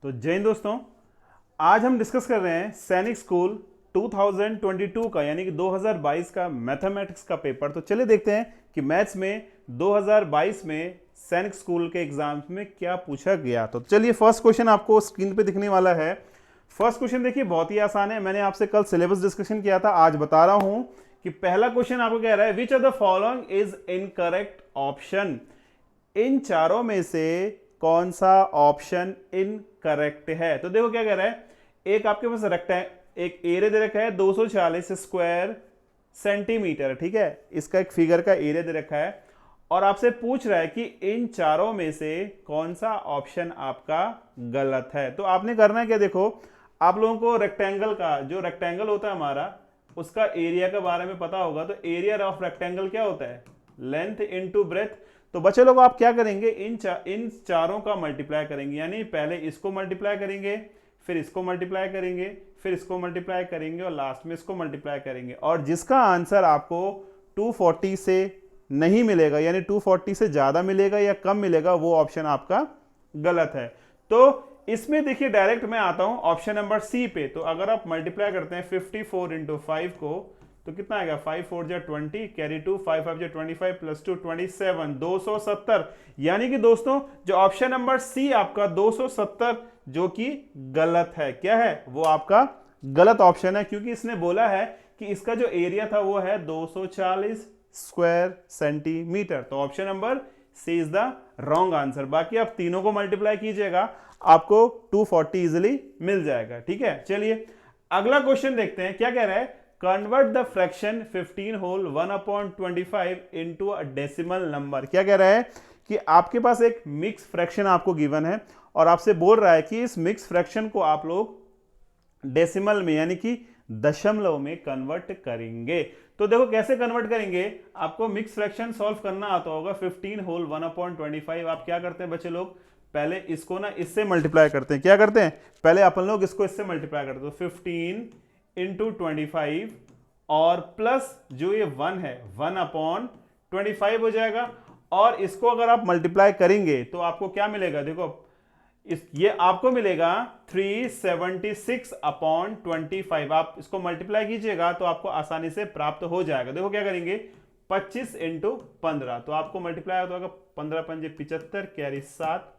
तो जय हिंद दोस्तों, आज हम डिस्कस कर रहे हैं सैनिक स्कूल 2022 का यानी कि 2022 का मैथमेटिक्स का पेपर। तो चलिए देखते हैं कि मैथ्स में 2022 में सैनिक स्कूल के एग्जाम्स में क्या पूछा गया। तो चलिए फर्स्ट क्वेश्चन आपको स्क्रीन पे दिखने वाला है। फर्स्ट क्वेश्चन देखिए बहुत ही आसान है, मैंने आपसे कल सिलेबस डिस्कशन किया था, आज बता रहा हूं कि पहला क्वेश्चन आपको कह रहा है which of the following is incorrect option. इन चारों में से कौन सा ऑप्शन इनकरेक्ट है। तो देखो क्या कह रहा है, एक आपके पास एक एरिया दे रखा है 240 स्क्वायर सेंटीमीटर, ठीक है, इसका एक फिगर का एरिया दे रखा है और आपसे पूछ रहा है कि इन चारों में से कौन सा ऑप्शन आपका गलत है। तो आपने करना है क्या, देखो आप लोगों को रेक्टेंगल का, जो रेक्टेंगल होता है हमारा, उसका एरिया के बारे में पता होगा। तो एरिया ऑफ रेक्टेंगल क्या होता है, लेंथ इनटू ब्रेथ। तो बच्चे लोग आप क्या करेंगे, इन चारों का मल्टीप्लाई करेंगे, यानी पहले इसको मल्टीप्लाई करेंगे, फिर इसको मल्टीप्लाई करेंगे, फिर इसको मल्टीप्लाई करेंगे और लास्ट में इसको मल्टीप्लाई करेंगे। और जिसका आंसर आपको 240 से नहीं मिलेगा, यानी 240 से ज्यादा मिलेगा या कम मिलेगा, वो ऑप्शन आपका गलत है। तो इसमें देखिए डायरेक्ट मैं आता हूं ऑप्शन नंबर सी पे। तो अगर आप मल्टीप्लाई करते हैं 54 इंटू 5 को, तो कितना आएगा, 5 4 जा 20, कैरी 2, 5 5 जा 25 प्लस 2 27, 270। यानी कि दोस्तों जो ऑप्शन नंबर सी आपका 270 जो कि गलत है, क्या है, वो आपका गलत ऑप्शन है, क्योंकि इसने बोला है कि इसका जो एरिया था वो है 240 स्क्वायर सेंटीमीटर। तो option number C is the wrong answer. बाकी आप तीनों को मल्टीप्लाई कीजिएगा, आपको 240 इजिली मिल जाएगा, ठीक है। चलिए अगला क्वेश्चन देखते हैं, क्या कह रहा है, convert the fraction 15 whole 1/25 into a decimal number. क्या कह रहा है कि आपके पास एक मिक्स फ्रैक्शन आपको गिवन है और आपसे बोल रहा है कि इस मिक्स फ्रैक्शन को आप लोग डेसिमल में यानी कि दशमलव में कन्वर्ट करेंगे। तो देखो कैसे कन्वर्ट करेंगे, आपको मिक्स फ्रैक्शन सॉल्व करना आता होगा। 15 होल 1/25 आप क्या करते हैं बच्चे लोग, पहले इसको ना इससे मल्टीप्लाई करते हैं। क्या करते हैं, पहले अपन लोग इसको इससे मल्टीप्लाई करते हैं। 15 इंटू 25 और प्लस जो ये 1 है 1/25 हो जाएगा। और इसको अगर आप मल्टीप्लाई करेंगे तो आपको क्या मिलेगा, देखो ये आपको मिलेगा 376/25। आप इसको मल्टीप्लाई कीजिएगा तो आपको आसानी से प्राप्त हो जाएगा। देखो क्या करेंगे, 25 इंटू 15, तो आपको मल्टीप्लाई होगा 15 पंजे 75, कैरी 7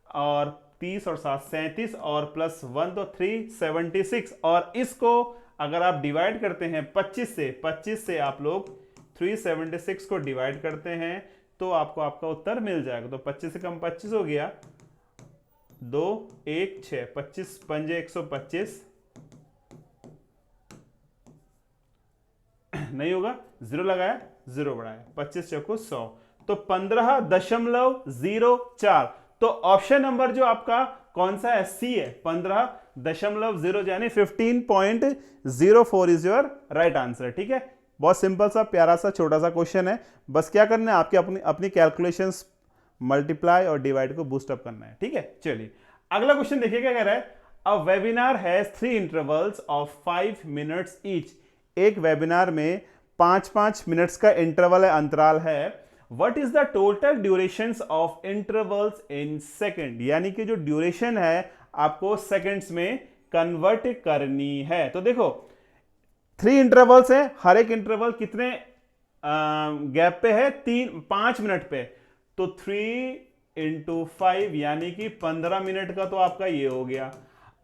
और 30 और 7 37 और प्लस 1 तो 376। और इसको अगर आप डिवाइड करते हैं 25 से आप लोग 376 को डिवाइड करते हैं तो आपको आपका उत्तर मिल जाएगा। तो 25 से कम 25 हो गया, 2 1 6, 25 पंजे 125 नहीं होगा, जीरो लगाया, जीरो बढ़ाया, 25 चौको 100, तो 15.04। तो ऑप्शन नंबर जो आपका कौन सा है, सी है, 15.0 यानी 15.04 इज योर राइट आंसर, ठीक है। बहुत सिंपल सा प्यारा सा छोटा सा क्वेश्चन है, बस क्या करना है, आपके अपनी कैलकुलेशंस मल्टीप्लाई और डिवाइड को बूस्ट अप करना है, ठीक है। चलिए अगला क्वेश्चन देखिए क्या कह रहा है, a webinar has 3 intervals of 5 minutes each. एक वेबिनार में 5-5 मिनट्स का इंटरवल है, अंतराल है। What is the total durations of intervals in second, यानी कि जो ड्यूरेशन है आपको सेकंड्स में कन्वर्ट करनी है। तो देखो 3 इंटरवल्स है, हर एक इंटरवल कितने गैप पे है, 5 मिनट पे। तो 3 इंटू 5 यानी कि 15 मिनट का तो आपका ये हो गया।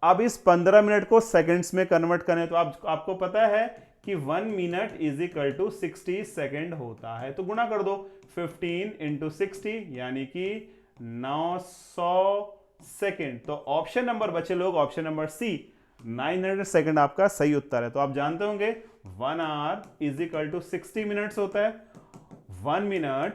अब इस 15 मिनट को सेकंड्स में कन्वर्ट करें तो आपको पता है कि 1 minute is equal to 60 second होता है। तो गुणा कर दो 15 इंटू 60 यानी कि 900 सेकेंड। तो ऑप्शन नंबर बचे लोग, ऑप्शन नंबर सी 900 सेकेंड आपका सही उत्तर है। तो आप जानते होंगे 1 hour is equal to 60 minutes होता है, 1 minute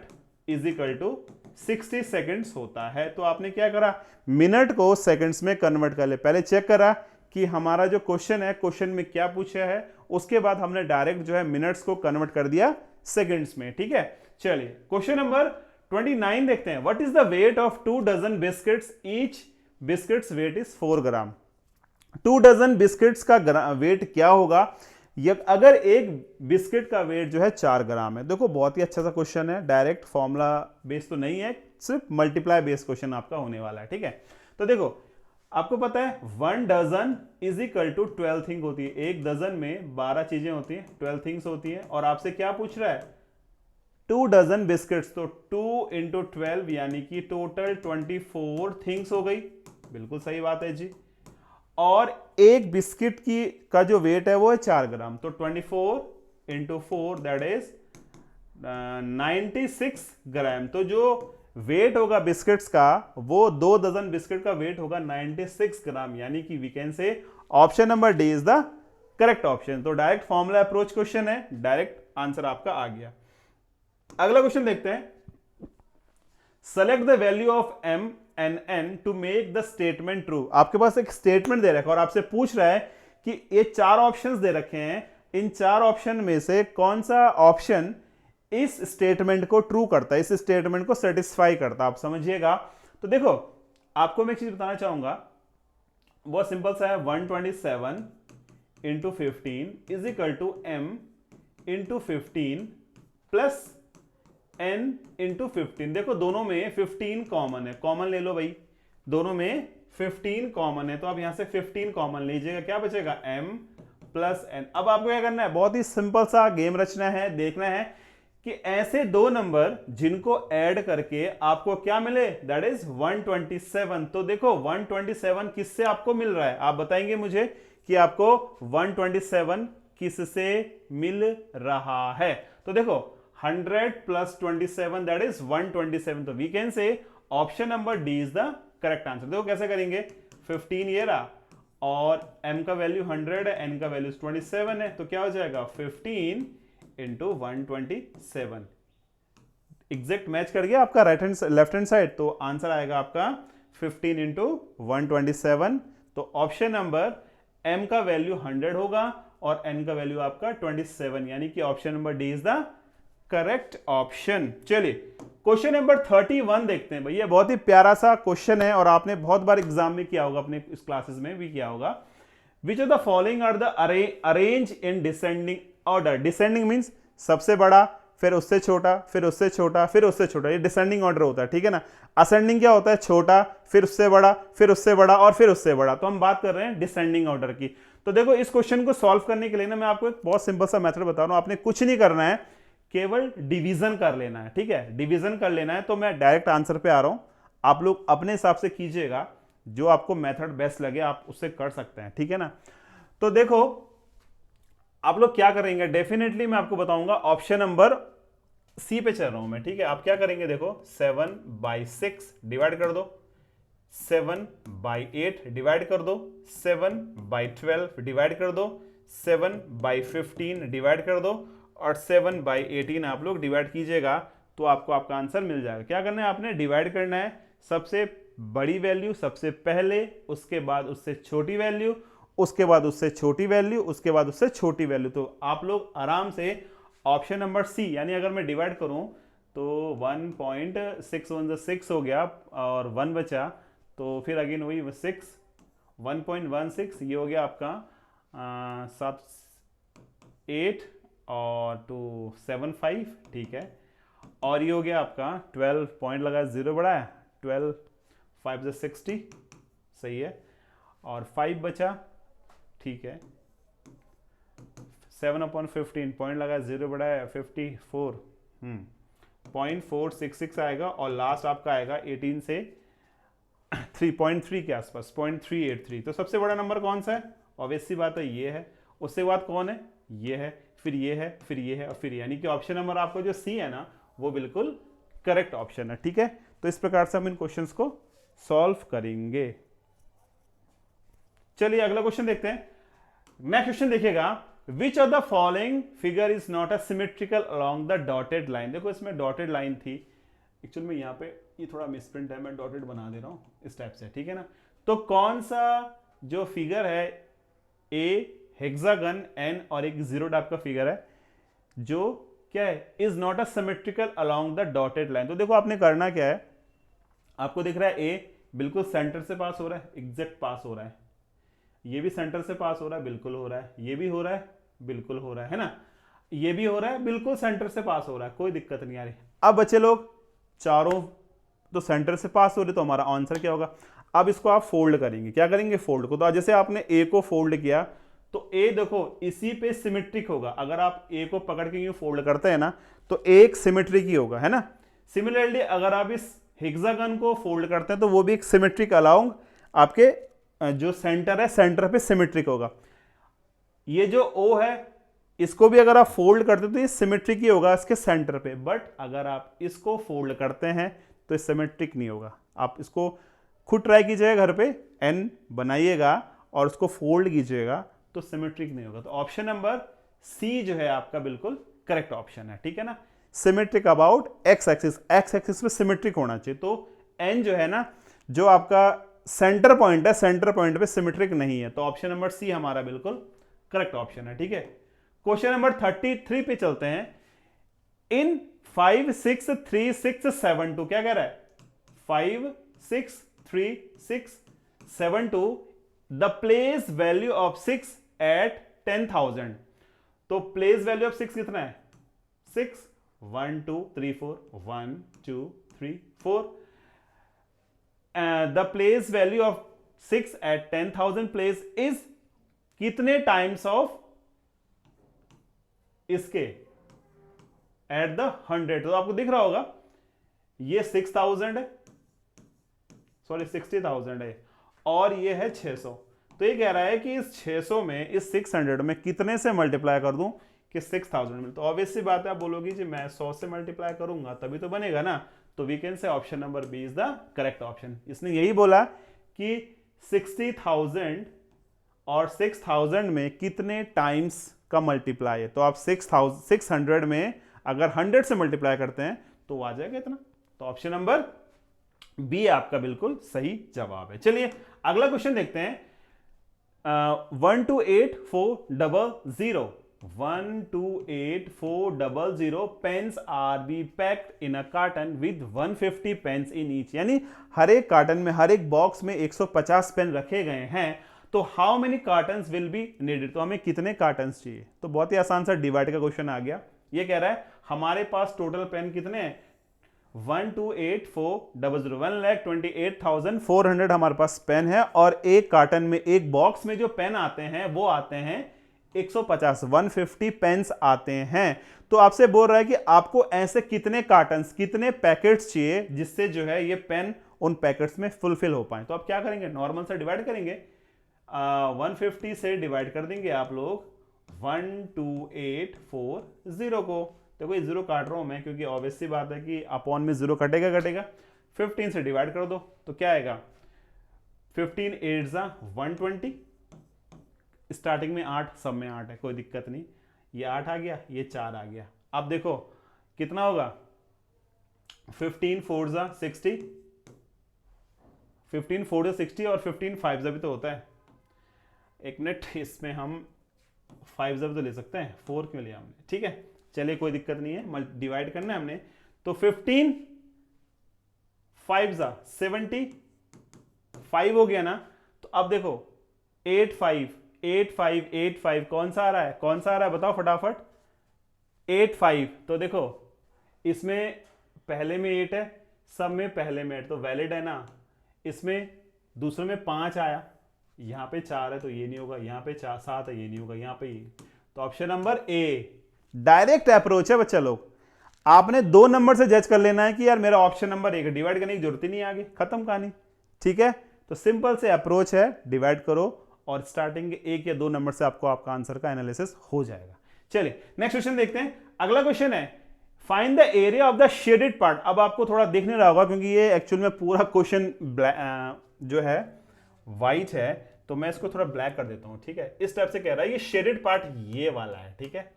is equal to 60 seconds होता है। तो आपने क्या करा, मिनट को सेकेंड्स में कन्वर्ट कर ले। पहले चेक करा कि हमारा जो क्वेश्चन है, क्वेश्चन में क्या पूछा है, उसके बाद हमने डायरेक्ट जो है मिनट्स को कन्वर्ट कर दिया सेकंड्स में, ठीक है। चलिए क्वेश्चन नंबर 29 देखते हैं, what is the weight of 2 dozen biscuits, each biscuits weight is 4 gram. 2 dozen biscuits का वेट क्या होगा, अगर एक बिस्किट का वेट जो है 4 ग्राम है। देखो बहुत ही अच्छा सा क्वेश्चन है, डायरेक्ट फॉर्मूला बेस तो नहीं है, सिर्फ मल्टीप्लाई बेस क्वेश्चन आपका होने वाला है, ठीक है। तो देखो आपको पता है 1 dozen is equal to 12 thing होती है, एक डजन में 12 चीजें होती हैं, 12 थिंग्स होती हैं। और आपसे क्या पूछ रहा है, 2 डजन बिस्किट्स, तो 2 इंटू 12 यानी कि टोटल 24 थिंग्स हो गई। बिल्कुल सही बात है जी। और एक बिस्किट की का जो वेट है वो है 4 ग्राम, तो 24 इंटू 4 दैट इज 96 ग्राम। तो जो वेट होगा बिस्किट्स का, वो 2 डजन बिस्किट का वेट होगा 96 ग्राम, यानी कि we can say option number D is the correct option. तो डायरेक्ट फॉर्मूला अप्रोच क्वेश्चन है, डायरेक्ट आंसर आपका आ गया। अगला क्वेश्चन देखते हैं। Select the value of m and n to make the statement true. आपके पास एक स्टेटमेंट दे रखा है और आपसे पूछ रहा है कि ये 4 ऑप्शंस दे रखे हैं, इन 4 ऑप्शन में से कौन सा ऑप्शन इस स्टेटमेंट को ट्रू करता है, इस स्टेटमेंट को सेटिस्फाई करता है। आप समझिएगा। तो देखो, आपको मैं एक चीज बताना चाहूंगा, बहुत सिंपल सा है। 127 into 15 is equal to m into 15 plus n into 15। देखो दोनों में 15 कॉमन है, कॉमन ले लो भाई, दोनों में 15 कॉमन है, तो आप यहां से 15 कॉमन लीजिएगा, क्या बचेगा m प्लस n। अब आपको क्या करना है, बहुत ही सिंपल सा गेम रचना है, देखना है कि ऐसे दो नंबर जिनको ऐड करके आपको क्या मिले, दैट इज 127। तो देखो 127 किससे आपको मिल रहा है, आप बताएंगे मुझे कि आपको 127 किससे मिल रहा है। तो देखो 100 प्लस 27 दैट इज 127। तो we can say option number D is the correct answer. देखो कैसे करेंगे, 15 ये रहा और m का वैल्यू 100 है, n का वैल्यू 27 है, तो क्या हो जाएगा 15 इंटू 127। एग्जैक्ट मैच कर गया आपका right hand left hand side, तो आंसर आएगा आपका 15 इंटू 127। तो ऑप्शन नंबर m का वैल्यू 100 होगा और n का वैल्यू आपका 27, यानी कि option number D is the correct option. चलिए क्वेश्चन नंबर 31 देखते हैं। भैया बहुत ही प्यारा सा क्वेश्चन है और आपने बहुत बार एग्जाम में किया होगा, अपने इस क्लासेस में भी किया होगा। Which of the following are the arrange in descending order. Descending means सबसे बड़ा, फिर उससे छोटा, फिर उससे छोटा, फिर उससे छोटा, ये डिसेंडिंग ऑर्डर होता है, ठीक है ना। असेंडिंग क्या होता है, छोटा, फिर उससे बड़ा, फिर उससे बड़ा और फिर उससे बड़ा। तो हम बात कर रहे हैं डिसेंडिंग ऑर्डर की। तो देखो इस क्वेश्चन को सॉल्व करने के लिए ना मैं आपको एक बहुत सिंपल सा मेथड बता रहा हूं, आपने कुछ नहीं करना है, केवल डिवीजन कर लेना है, ठीक है, डिवीजन कर लेना है। तो मैं डायरेक्ट आंसर पे आ रहा हूं, आप लोग अपने हिसाब से कीजिएगा, जो आपको मेथड बेस्ट लगे आप उससे कर सकते हैं, ठीक है ना। तो देखो आप लोग क्या करेंगे, डेफिनेटली मैं आपको बताऊंगा, ऑप्शन नंबर सी पे चल रहा हूं मैं, ठीक है। आप क्या करेंगे, देखो 7/6 डिवाइड कर दो, 7/8 डिवाइड कर दो, 7/12 डिवाइड कर दो, 7/15 डिवाइड कर दो और 7/18 आप लोग डिवाइड कीजिएगा, तो आपको आपका आंसर मिल जाएगा। क्या करना है, आपने डिवाइड करना है, सबसे बड़ी वैल्यू सबसे पहले, उसके बाद उससे छोटी वैल्यू, उसके बाद उससे छोटी वैल्यू, उसके बाद उससे छोटी वैल्यू। तो आप लोग आराम से ऑप्शन नंबर सी, यानी अगर मैं डिवाइड करूं तो 1.6 हो गया और 1 बचा, तो फिर अगेन वही 6, 1.16 ये हो गया आपका 8 और 275, ठीक है। और ये हो गया आपका 12 पॉइंट लगा, 0 बढ़ा है, 12 5 से 60, सही है, और 5 बचा, ठीक है। 7/15 पॉइंट लगा, 0 बढ़ा है, 54, 0.466 आएगा और लास्ट आपका आएगा 18 से 3.3 के आसपास, 0.383। तो सबसे बड़ा नंबर कौन सा है, ऑब्वियस सी बात है ये है, उससे बाद कौन है, ये है, फिर ये है, फिर ये है और फिर, यानी कि ऑप्शन नंबर आपका जो सी है ना, वो बिल्कुल करेक्ट ऑप्शन है, ठीक है। तो इस प्रकार से हम इन क्वेश्चंस को सॉल्व करेंगे। चलिए अगला क्वेश्चन देखते हैं। नेक्स्ट क्वेश्चन देखिएगा, विच of the following figure is not a symmetrical along the dotted line. देखो इसमें डॉटेड लाइन थी, एक्चुअल में यहाँ पे ये थोड़ा मिसप्रिंट है, मैं डॉटेड बना दे रहा हूँ इस टाइप से, ठीक है ना। तो कौन सा जो फिगर है, ए हेक्सागन, एन और एक जीरो टाइप का फिगर है, जो क्या है, is not a symmetrical along the dotted line. तो देखो आपने करना क्या है, आपको दिख रहा है ए बिल्कुल सेंटर से पास हो रहा है, एग्जैक्ट पास हो रहा है, ये भी सेंटर से पास हो रहा है, बिल्कुल हो रहा है, ये भी हो रहा है, बिल्कुल हो रहा है ना, ये भी हो रहा है, बिल्कुल सेंटर से पास हो रहा है, कोई दिक्कत नहीं आ रही। अब बच्चे लोग चारों तो सेंटर से पास हो रही, तो हमारा आंसर क्या होगा। अब इसको आप फोल्ड करेंगे, क्या करेंगे, फोल्ड को। तो जैसे आपने ए को फोल्ड किया तो ए देखो इसी पे सिमेट्रिक होगा। अगर आप ए को पकड़ के यूं फोल्ड करते हैं ना तो एक सिमेट्रिक ही होगा, है ना। सिमिलरली अगर आप इस हेक्सागन को फोल्ड करते हैं तो वो भी एक सिमेट्रिक अलाउंग आपके जो सेंटर है, सेंटर पे सिमेट्रिक होगा। ये जो ओ है इसको भी अगर आप फोल्ड करते हैं तो ये सिमेट्रिक ही होगा इसके सेंटर पे, बट अगर आप इसको फोल्ड करते हैं तो ये सिमेट्रिक नहीं होगा। आप इसको खुद ट्राई कीजिएगा घर पे, एन बनाइएगा और उसको फोल्ड कीजिएगा तो सिमेट्रिक नहीं होगा। तो ऑप्शन नंबर सी जो है आपका बिल्कुल करेक्ट ऑप्शन है, ठीक है ना। Symmetric about x axis, x axis पे सिमेट्रिक होना चाहिए। तो एन जो है ना, जो आपका सेंटर पॉइंट है, सेंटर पॉइंट पे सिमेट्रिक नहीं है। तो ऑप्शन नंबर सी हमारा बिल्कुल करेक्ट ऑप्शन है, ठीक है। क्वेश्चन नंबर 33 पे चलते हैं। इन 5 6 3 6 7 2, क्या कह रहा है, 5 6 3 6 7 2 the place value of 6 at 10,000। तो प्लेस वैल्यू ऑफ 6 कितना है, 6 1 2 3 4 1 2 3 4। The place value of 6 at 10,000 place is कितने टाइम्स ऑफ इसके एट द 100। तो आपको दिख रहा होगा ये 6,000 है, सॉरी 60,000 है, और ये है 600। तो ये कह रहा है कि इस 600 में, इस 600 में कितने से मल्टीप्लाई कर दूं कि 6,000 मिले। तो ऑब्वियस सी बात है, आप बोलोगे जी मैं 100 से मल्टीप्लाई करूंगा तभी तो बनेगा ना। तो we can say option number B is the correct option. इसने यही बोला कि 60,000 और 6,000 में कितने टाइम्स का मल्टीप्लाई है। तो आप 600 में अगर 100 से मल्टीप्लाई करते हैं तो आ जाएगा इतना। तो ऑप्शन नंबर बी आपका बिल्कुल सही जवाब है। चलिए अगला क्वेश्चन देखते हैं। 1 2 8 4 0 1 2 8 4 0 pens are be packed in a carton with 150 pens in each. यानी हर एक कार्टन में, हर एक बॉक्स में 150 पेन रखे गए हैं। तो how many cottons will be needed, तो हमें कितने कार्टन्स चाहिए। तो बहुत ही आसान सा डिवाइड का क्वेश्चन आ गया। ये कह रहा है हमारे पास टोटल पेन कितने हैं, 1 2 8 4 0 1,28,400 हमारे पास पेन है। और एक कार्टन में, एक बॉक्स में जो पेन आते हैं वो आते हैं 150, 150 पेन्स आते हैं। तो आपसे बोल रहा है कि आपको ऐसे कितने कार्टन्स, कितने पैकेट्स चाहिए जिससे जो है ये पेन उन पैकेट्स में फुलफिल हो पाए। तो आप क्या करेंगे, नॉर्मल से डिवाइड करेंगे। 150 से डिवाइड कर देंगे आप लोग 12840 को। देखो ये जीरो काट रहा हूं मैं क्योंकि ऑब्वियस सी बात है कि अपॉन में जीरो कटेगा कटेगा। 15 से डिवाइड कर दो तो क्या आएगा, 15 8 120। स्टार्टिंग में 8, सब में 8 है, कोई दिक्कत नहीं। ये 8 आ गया, ये 4 आ गया। अब देखो कितना होगा, 15 4 60, 15 4 60 और 15 5 भी तो होता है। एक मिनट, इसमें हम 5 तो ले सकते हैं, 4 क्यों लिया हमने, ठीक है चलिए कोई दिक्कत नहीं है, डिवाइड करना है हमने। तो 15 5 75 हो गया ना। तो अब देखो 8 5 8 5 8 5 कौन सा आ रहा है, कौन सा आ रहा है बताओ फटाफट, 8 5। तो देखो इसमें पहले में 8 है, सब में पहले में 8, तो वैलिड है ना। इसमें दूसरे में 5 आया, यहां पे 4 है तो ये नहीं होगा, यहां पे 4 7 है ये नहीं होगा, यहां पे ये। तो option number A direct approach है बच्चा लोग। आपने 2 नंबर से जज कर लेना है कि यार मेरा ऑप्शन नंबर 1, डिवाइड करने की जरूरत ही नहीं आगे, खत्म कहानी, ठीक है। तो सिंपल से अप्रोच है, डिवाइड करो और स्टार्टिंग के 1 या 2 नंबर से आपको आपका आंसर का एनालिसिस हो जाएगा। चलिए नेक्स्ट क्वेश्चन देखते हैं। अगला क्वेश्चन है find the area of the shaded part. अब आपको थोड़ा देखने रहा होगा क्योंकि ये एक्चुअल में पूरा क्वेश्चन जो है व्हाइट है, तो मैं इसको थोड़ा ब्लैक कर देता हूं, ठीक है। इस टाइप से कह रहा है ये शेडेड पार्ट ये वाला है, ठीक है,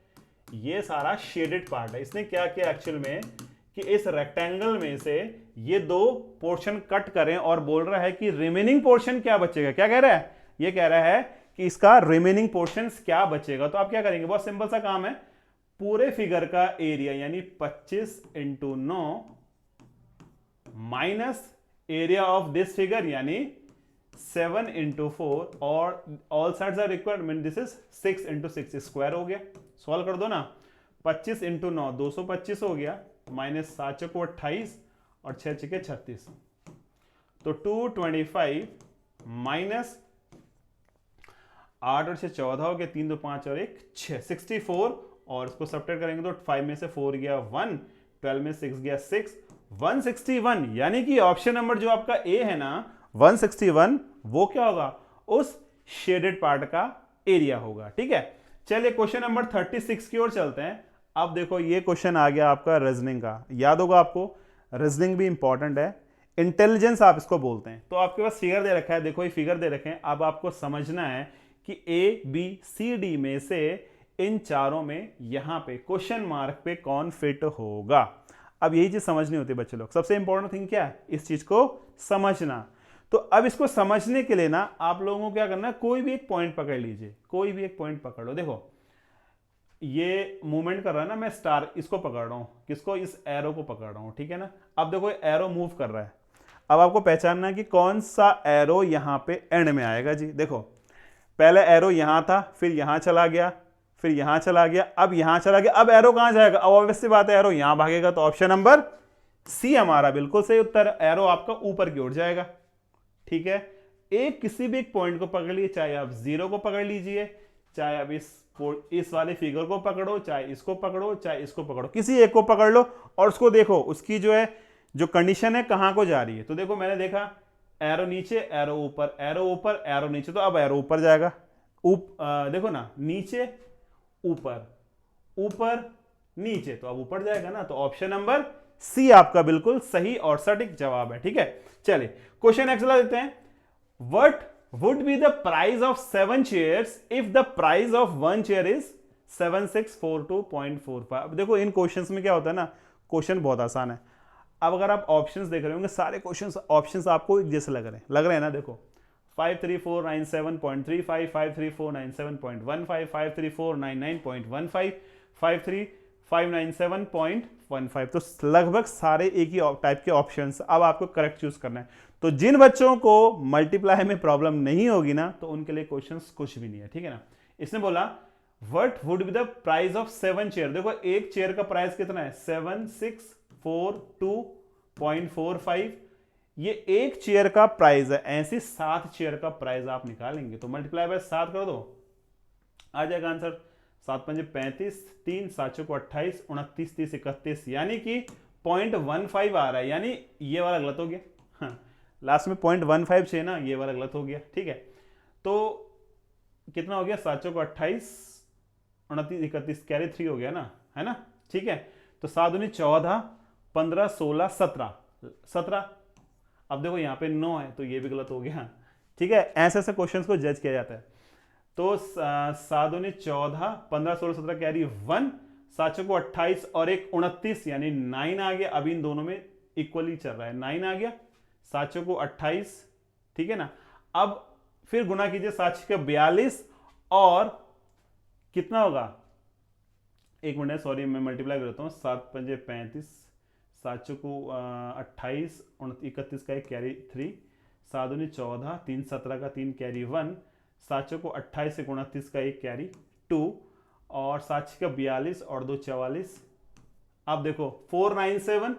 ये सारा शेडेड पार्ट है। इसने क्या किया एक्चुअल में कि इस रेक्टेंगल में से ये 2 पोर्शन कट करें और बोल रहा है कि रिमेनिंग पोर्शन क्या बचेगा। क्या कह रहा है, ये कह रहा है कि इसका रिमेनिंग पोर्शन क्या बचेगा। तो आप क्या करेंगे, बहुत सिंपल सा काम है, पूरे फिगर का एरिया यानी 25 × 9 minus area of this figure यानी 7 × 4 और all sides are equal mean this is 6 × 6 square हो गया। सॉल्व कर दो ना, 25 × 9 225 हो गया, माइनस 7 को 28 और 6 छिके 36, तो 225 माइनस 8 और 6 14 हो गया, 3 2 5 और 1 6, 64, और इसको सब्ट्रैक्ट करेंगे तो 5 में से 4 गया 1, 12 में 6 गया 6, 161, यानी कि ऑप्शन नंबर जो आपका ए है ना 161, वो क्या होगा, उस शेडेड पार्ट का एरिया होगा। ठीक है, चलिए क्वेश्चन नंबर 36 की ओर चलते हैं। अब देखो ये क्वेश्चन आ गया आपका रीजनिंग का, याद होगा आपको, रीजनिंग भी इंपॉर्टेंट है, इंटेलिजेंस आप इसको बोलते हैं। तो आपके पास फिगर दे रखा है, देखो ये फिगर दे रखे हैं, अब आपको समझना है कि ए बी सी डी में से इन चारों में यहां पे क्वेश्चन मार्क पे कौन फिट होगा। अब यही चीज समझनी होती है बच्चे लोग, सबसे इंपॉर्टेंट थिंग क्या है, इस चीज को समझना। तो अब इसको समझने के लिए ना आप लोगों को क्या करना है, कोई भी एक पॉइंट पकड़ लीजिए, कोई भी एक पॉइंट पकड़ लो। देखो ये मूवमेंट कर रहा है ना, मैं स्टार इसको पकड़ रहा हूं, किसको, इस एरो को पकड़ रहा हूं, ठीक है ना। अब देखो एरो मूव कर रहा है, अब आपको पहचानना है कि कौन सा एरो यहां पे एंड में आएगा जी। देखो पहले एरो यहां था, फिर यहां चला गया, फिर यहां चला गया, अब यहां चला गया, अब एरो कहां जाएगा, अब ऑब्वियस सी बात है एरो यहां भागेगा, तो ऑप्शन नंबर सी हमारा बिल्कुल सही उत्तर, एरो आपका ऊपर की ओर जाएगा। ठीक है, एक किसी भी एक पॉइंट को पकड़ लीजिए, चाहे आप 0 को पकड़ लीजिए, चाहे आप इस वाले फिगर को पकड़ो, चाहे इसको पकड़ो, चाहे इसको पकड़ो, किसी एक को पकड़ लो और उसको देखो उसकी जो है जो कंडीशन है कहां को जा रही है। तो देखो मैंने देखा एरो नीचे, एरो ऊपर, एरो ऊपर, एरो नीचे, तो अब एरो ऊपर जाएगा। देखो ना, नीचे ऊपर, ऊपर नीचे, तो अब ऊपर जाएगा ना, तो ऑप्शन नंबर सी आपका बिल्कुल सही और सटीक जवाब है। ठीक है, चलिए क्वेश्चन नेक्स्ट ला देते हैं। What would be the price of 7 chairs if the price of 1 chair is 7642.45। अब देखो इन क्वेश्चंस में क्या होता है ना, क्वेश्चन बहुत आसान है। अब अगर आप ऑप्शंस देख रहे होंगे, सारे क्वेश्चंस ऑप्शंस आपको एक जैसे लग रहे हैं ना। देखो 53497.35, 53497.15, 53499.15, 53597.15, तो लगभग सारे एक ही टाइप के ऑप्शंस। अब आपको करेक्ट चूज करना है। तो जिन बच्चों को मल्टीप्लाई में प्रॉब्लम नहीं होगी ना, तो उनके लिए क्वेश्चंस कुछ भी नहीं है। ठीक है ना, इसने बोला what would be the price of 7 chair. देखो एक चेयर का प्राइस कितना है, 7642.45, ये एक चेयर का प्राइस है। ऐसे 7 चेयर का प्राइस आप निकालेंगे तो मल्टीप्लाई बाय 7 कर दो, आ जाएगा आंसर 7 पंजे 35, 3 7 को 28, 29 30 31, यानी कि 0.15 आ रहा है, यानी ये वाला गलत हो गया। हाँ, लास्ट में 0.15 चाहिए ना, ये वाला गलत हो गया। ठीक है, तो कितना हो गया, 7 को 28, 29 31, कैरी 3 हो गया ना, है ना। ठीक है, तो 7 दूनी 14, 15 16 17। अब देखो यहाँ पे 9 है, तो ये भी गलत हो गया। ठीक है, ऐसे ऐसे क्वेश्चंस को जज किया जाता है। तो 7 दूनी 14, 15 16 17 कैरी 1, 7 को 28 और 1 29, यानी 9 आ गया। अभी इन दोनों में इक्वली चल रहा है, 9 आ गया, 7 को 28। ठीक है ना, अब फिर गुना कीजिए, 7 का 42 और कितना होगा, एक मिनट सॉरी मैं मल्टीप्लाई करता हूँ, 7 पंजे 35, 7 को 28, 31 का एक कैरी 3, 7 दूनी 14, 3 17 का 3 कैरी 1, 7 को 28 से 29 का एक कैरी 2, और 7 का 42 और 2 44। अब देखो 497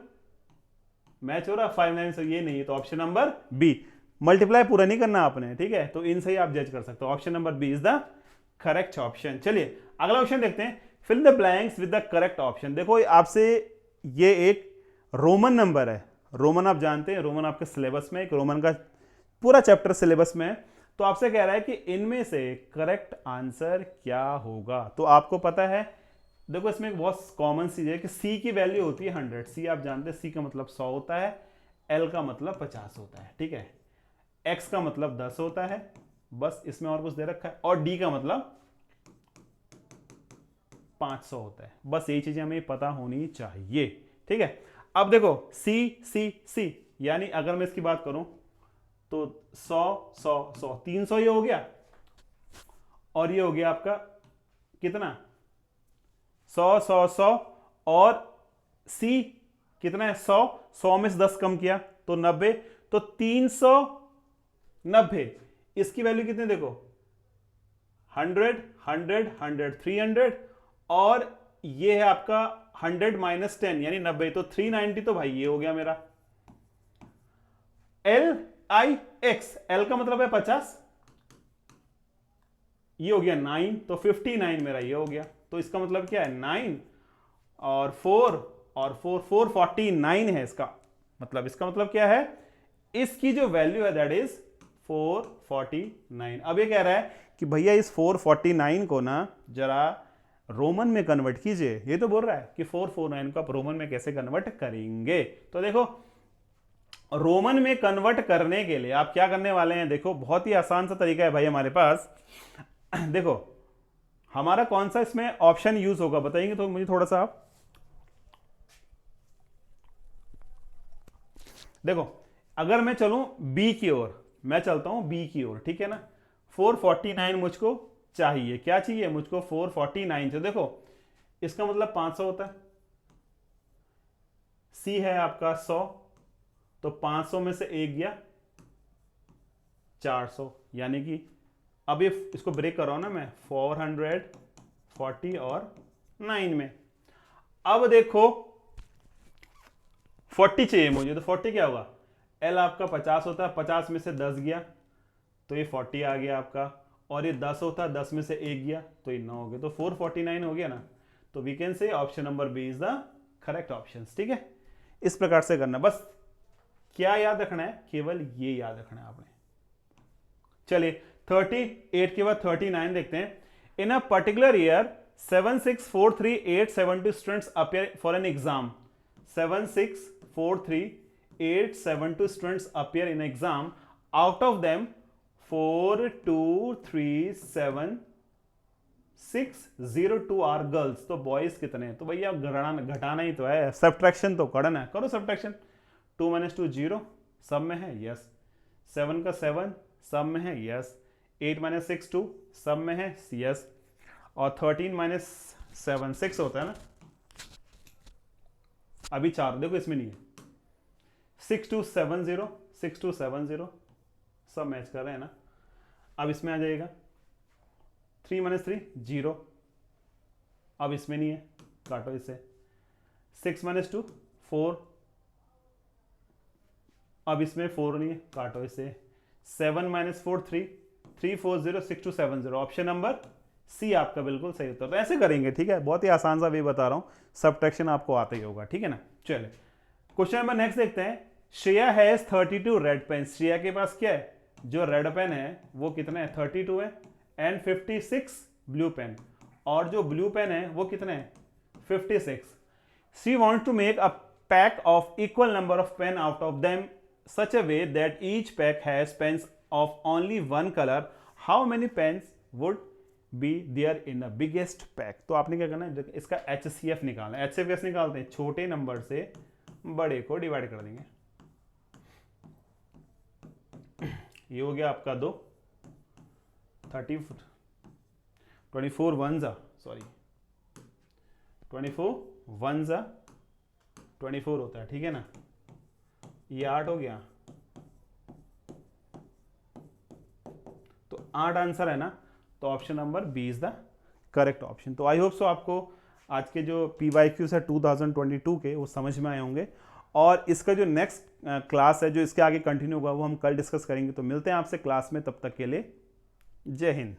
मैच हो रहा, 597 ये नहीं है, तो ऑप्शन नंबर बी, मल्टीप्लाई पूरा नहीं करना आपने। ठीक है, तो इनसे ही आप जज कर सकते हो, option number B is the correct option. चलिए अगला ऑप्शन देखते हैं, fill the blanks with the correct option. देखो आपसे ये एक रोमन नंबर है, रोमन आप जानते हैं, रोमन आपके सिलेबस में, एक रोमन का पूरा चैप्टर सिलेबस में है। तो आपसे कह रहा है कि इनमें से करेक्ट आंसर क्या होगा। तो आपको पता है, देखो इसमें एक बहुत कॉमन चीज है कि सी की वैल्यू होती है 100। सी आप जानते हैं, सी का मतलब 100 होता है, एल का मतलब 50 होता है। ठीक है, एक्स का मतलब 10 होता है, बस इसमें और कुछ दे रखा है, और डी का मतलब 500 होता है। बस यही चीजें हमें पता होनी चाहिए। ठीक है, अब देखो सी सी सी, यानी अगर मैं इसकी बात करूं तो 100 100 100, 300 ये हो गया, और ये हो गया आपका कितना, 100 100 100, और सी कितना है, 100 100 में से 10 कम किया तो 90, तो 390। इसकी वैल्यू कितनी देखो, 100 100 100 300, और ये है आपका 100 - 10 यानी 90, तो 390, तो भाई ये हो गया मेरा। LIX, L का मतलब है 50, ये हो गया 9, तो 59 मेरा ये हो गया। तो इसका मतलब क्या है 9 और 4 और 4, 449 है इसका मतलब। इसका मतलब क्या है, इसकी जो वैल्यू है दैट इज 449। अब ये कह रहा है कि भैया इस 449 को ना जरा रोमन में कन्वर्ट कीजिए। ये तो बोल रहा है कि 449 को आप रोमन में कैसे कन्वर्ट करेंगे। तो देखो रोमन में कन्वर्ट करने के लिए आप क्या करने वाले हैं, देखो बहुत ही आसान सा तरीका है भाई हमारे पास। देखो हमारा कौन सा इसमें ऑप्शन यूज होगा बताएंगे तो मुझे थोड़ा सा आप। देखो अगर मैं चलूं बी की ओर, मैं चलता हूं बी की ओर, ठीक है ना। 449 मुझको चाहिए, क्या चाहिए मुझको 449 चाहिए। देखो इसका मतलब 500 होता है, सी है आपका 100, तो 500 में से एक गया 400, यानी कि अब ये इसको ब्रेक कर रहा हूं ना मैं 440 और 9 में। अब देखो 40 चाहिए मुझे, तो 40 क्या होगा, एल आपका 50 होता है, 50 में से 10 गया तो ये 40 आ गया आपका, और ये 10 होता है, 10 में से 1 गया तो ये 9 हो गया, तो 449 हो गया ना। तो we can say option number B is the correct option. ठीक है, इस प्रकार से करना। बस क्या याद रखना है, केवल ये याद रखना है आपने। चलिए 38 के बाद 39 देखते हैं। In a particular year 7643872 students appear for an exam. 7643872 students appear in exam, out of them 4237602 are girls. तो बॉयज कितने हैं, तो भैया घटाना ही तो है, सब्ट्रैक्शन तो करना है, करो सब्ट्रैक्शन। 2 - 2 0, सब में है यस। 7 का 7 सब में है यस। 8 - 6 2 सब में है यस। और 13 - 7 6 होता है ना, अभी 4 देखो इसमें नहीं है। 6270 6270 सब मैच कर रहे हैं ना। अब इसमें आ जाएगा 3 - 3 0, अब इसमें नहीं है, काटो इसे। 6 - 2 4, अब इसमें 4 नहीं है, काटो इसे। 7 - 4 3, 340 6270, ऑप्शन नंबर सी आपका बिल्कुल सही उत्तर। तो ऐसे करेंगे, ठीक है, बहुत ही आसान सा भी बता रहा हूं, सब्ट्रैक्शन आपको आता ही होगा, ठीक है ना। चलिए क्वेश्चन नंबर नेक्स्ट देखते हैं। Shreya has 32 red pen. Shreya के पास क्या है, जो रेड पेन है वो कितना है 32 है, एंड 56 ब्लू पेन, और जो ब्लू पेन है वो कितने हैं 56। She want to make a pack of equal number of pen out of them such a way that each pack has pens of only one color. How many pens would be there in the biggest pack? तो आपने क्या करना है, इसका HCF निकालना है। HCF कैसे निकालते हैं, छोटे नंबर से बड़े को डिवाइड कर देंगे। ये हो गया आपका 2 24 1 सॉरी 24 1 24 होता है, ठीक है ना। ये 8 हो गया, तो 8 आंसर है ना, तो option number B is the correct option. तो आई होप सो आपको आज के जो PYQs है 2022 के वो समझ में आए होंगे, और इसका जो नेक्स्ट क्लास है जो इसके आगे कंटिन्यू होगा वो हम कल डिस्कस करेंगे। तो मिलते हैं आपसे क्लास में, तब तक के लिए जय हिंद।